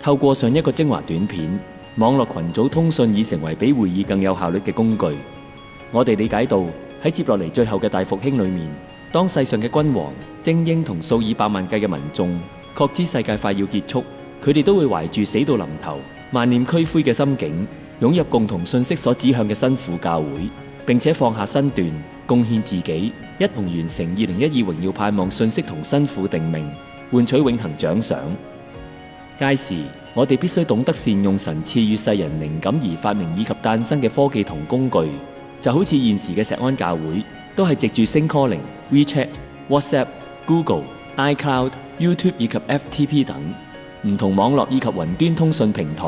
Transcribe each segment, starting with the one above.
透過上一個精華短片，網絡群組通訊已成為比會議更有效率嘅工具。我哋理解到喺接落嚟最後嘅大復興裏面，當世上嘅君王、精英同數以百萬計嘅民眾確知世界快要結束，佢哋都會懷住死到臨頭、萬念俱灰嘅心境，湧入共同信息所指向嘅新婦教會，並且放下身段，貢獻自己，一同完成2012榮耀盼望信息同新婦定命，換取永恆獎賞。屆時，我哋必須懂得善用神賜予世人靈感而發明以及誕生嘅科技同工具，就好似現時嘅石安教會，都係藉住 Sync-Calling、WeChat、WhatsApp、Google、iCloud、YouTube 以及 FTP 等唔同網絡以及雲端通訊平台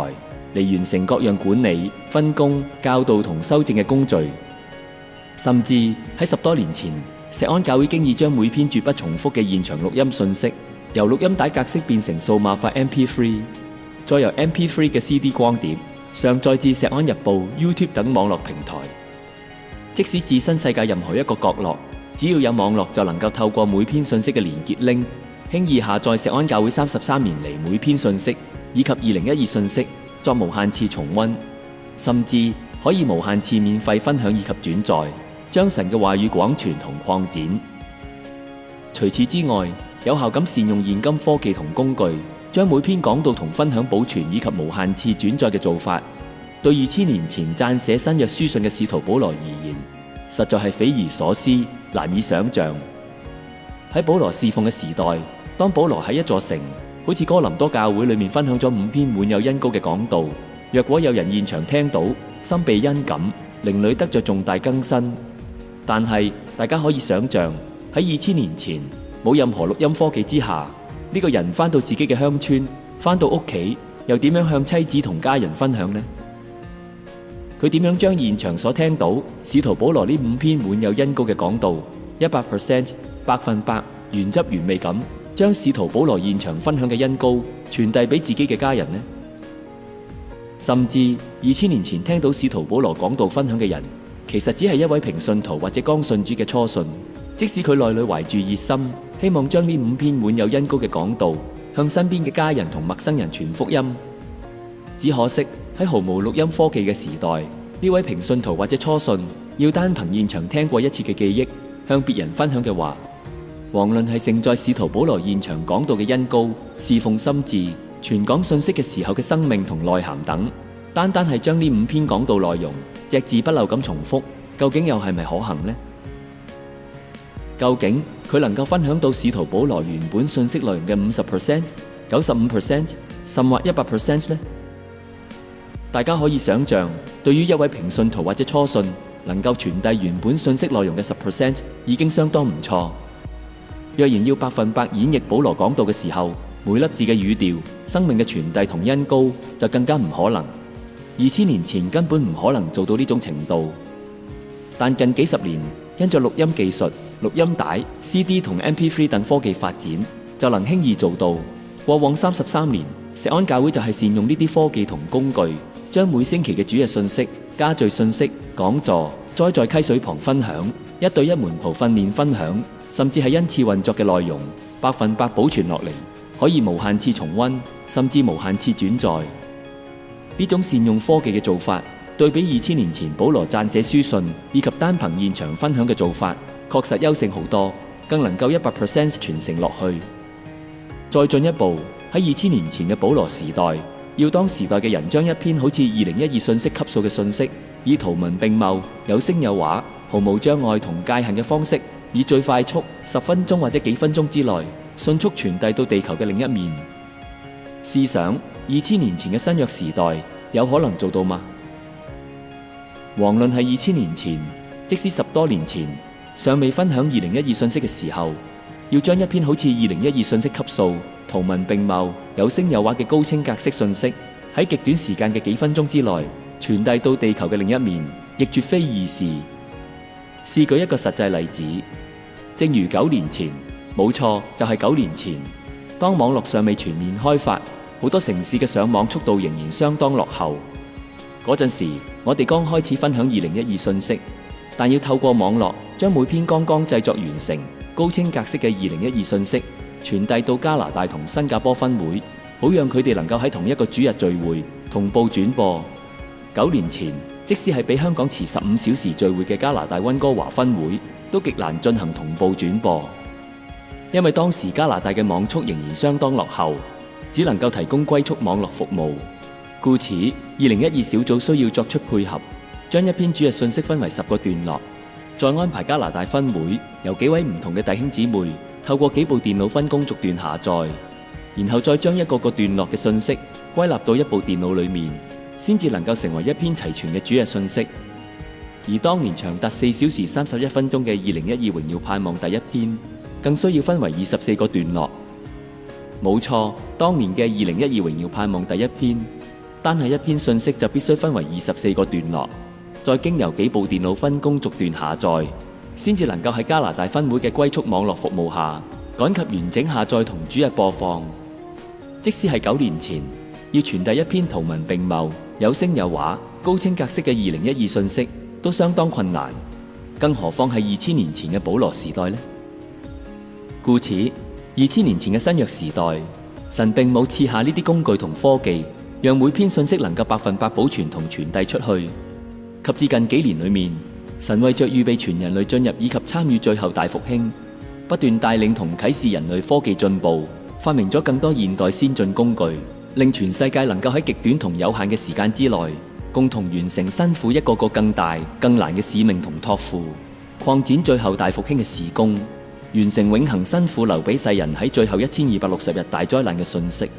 嚟完成各樣管理、分工、教導同修正嘅工序。甚至喺10多年前，石安教會經已將每篇絕不重複嘅現場錄音信息由錄音帶格式變成數碼化 MP3， 再由 MP3 嘅 CD 光碟上載至石安日報、YouTube 等網絡平台。即使置身世界任何一個角落，只要有網絡就能夠透過每篇信息嘅連結 link， 輕易下載石安教會33年嚟每篇信息以及2012信息作無限次重溫，甚至可以無限次免費分享以及轉載，將神嘅話語廣傳同擴展。除此之外，有效咁善用現今科技同工具，將每篇講道同分享保存以及無限次轉載嘅做法，對2000年前撰寫新約書信嘅使徒保羅而言，實在係匪夷所思，難以想象。喺保羅侍奉嘅時代，當保羅喺一座城，好似哥林多教會裏面分享咗5篇滿有恩膏嘅講道，若果有人現場聽到，心被恩感，靈裏得着重大更新。但係大家可以想象，喺2000年前冇任何錄音科技之下，呢個人返到自己嘅鄉村，返到屋企，又點樣向妻子同家人分享呢？佢點樣將現場所聽到使徒保羅呢5篇滿有恩膏嘅講道 100% 100%原汁原味咁將使徒保羅現場分享嘅恩膏傳遞俾自己嘅家人呢？甚至2000年前聽到使徒保羅講道分享嘅人，其實只係一位平信徒或者剛信主嘅初信，即使佢內裏懷住熱心，希望將呢5篇滿有恩膏嘅講道向身邊嘅家人同陌生人傳福音，只可惜喺毫無錄音科技嘅時代，呢位平信徒或者初信要單憑現場聽過一次嘅記憶向別人分享嘅話，遑論係盛載使徒保羅現場講道嘅恩膏、侍奉心志、傳講信息嘅時候嘅生命同內涵等，單係將呢5篇講道內容隻字不漏咁重複，究竟又係咪可行呢？究竟佢能夠分享到使徒保羅原本信息內容嘅 50%、95%， 甚或 100% 呢？大家可以想象，對於一位平信徒或者初信，能夠傳遞原本信息內容嘅 10% 已經相當唔錯。若然要100%演繹保羅講道嘅時候，每粒字嘅語調、生命嘅傳遞同恩膏，就更加唔可能。2000年前根本唔可能做到呢種程度。但近幾十年，因着錄音技術、錄音帶、CD 同 MP3 等科技發展，就能輕易做到。過往33年，石安教會就係善用呢啲科技同工具，將每星期嘅主日信息、家聚信息、講座、栽在溪水旁分享、1對1門徒訓練分享，甚至係恩賜運作嘅內容，100%保存落嚟，可以無限次重溫，甚至無限次轉載。呢種善用科技嘅做法，對比2000年前保羅撰寫書信以及單憑現場分享嘅做法，確實優勝好多，更能夠 100% 傳承落去。再進一步，喺2000年前嘅保羅時代，要當時代嘅人將一篇好似2012信息級數嘅信息，以圖文並茂、有聲有畫、毫無障礙同界限嘅方式，以最快速10分鐘或者幾分鐘之內，迅速傳遞到地球嘅另一面。試想2000年前嘅新約時代，有可能做到嗎？遑論係2000年前，即使10多年前尚未分享2012信息嘅時候，要將一篇好似2012信息級數、圖文並茂、有聲有畫嘅高清格式信息，喺極短時間嘅幾分鐘之內傳遞到地球嘅另一面，亦絕非易事。試舉一個實際例子，正如9年前，冇錯，就係9年前，當網絡尚未全面開發，好多城市嘅上網速度仍然相當落後。嗰陣時，我哋剛開始分享2012信息，但要透過網絡將每篇剛剛製作完成、高清格式嘅2012信息傳遞到加拿大同新加坡分會，好讓佢哋能夠喺同一個主日聚會同步轉播。9年前，即使係比香港遲15小時聚會嘅加拿大溫哥華分會，都極難進行同步轉播，因為當時加拿大嘅網速仍然相當落後，只能夠提供龜速網絡服務。故此，2012小組需要作出配合，將一篇主日信息分為10個段落，再安排加拿大分會由幾位唔同嘅弟兄姊妹透過幾部電腦分工逐段下載，然後再將一個個段落嘅信息歸納到一部電腦裏面，先至能夠成為一篇齊全嘅主日信息。而當年長達4小時31分鐘嘅2012榮耀盼望第一篇，更需要分為24個段落。冇錯，當年嘅2012榮耀盼望第一篇，單係一篇信息就必須分為24個段落，再經由幾部電腦分工逐段下載，先至能夠喺加拿大分會嘅龜速網絡服務下，趕及完整下載同主日播放。即使係9年前，要傳遞一篇圖文並茂、有聲有畫、高清格式嘅2012信息，都相當困難，更何況係2000年前嘅保羅時代呢？故此，2000年前嘅新約時代，神並冇賜下呢啲工具同科技，讓每篇信息能夠100%保存同傳遞出去。及至近幾年裏面，神為着預備全人類進入以及參與最後大復興，不斷帶領同啟示人類科技進步，發明咗更多現代先進工具，令全世界能夠喺極短同有限嘅時間之內，共同完成新婦一個個更大、更難嘅使命同託付，擴展最後大復興嘅事工，完成永恆新婦留俾世人喺最後1260日大災難嘅信息。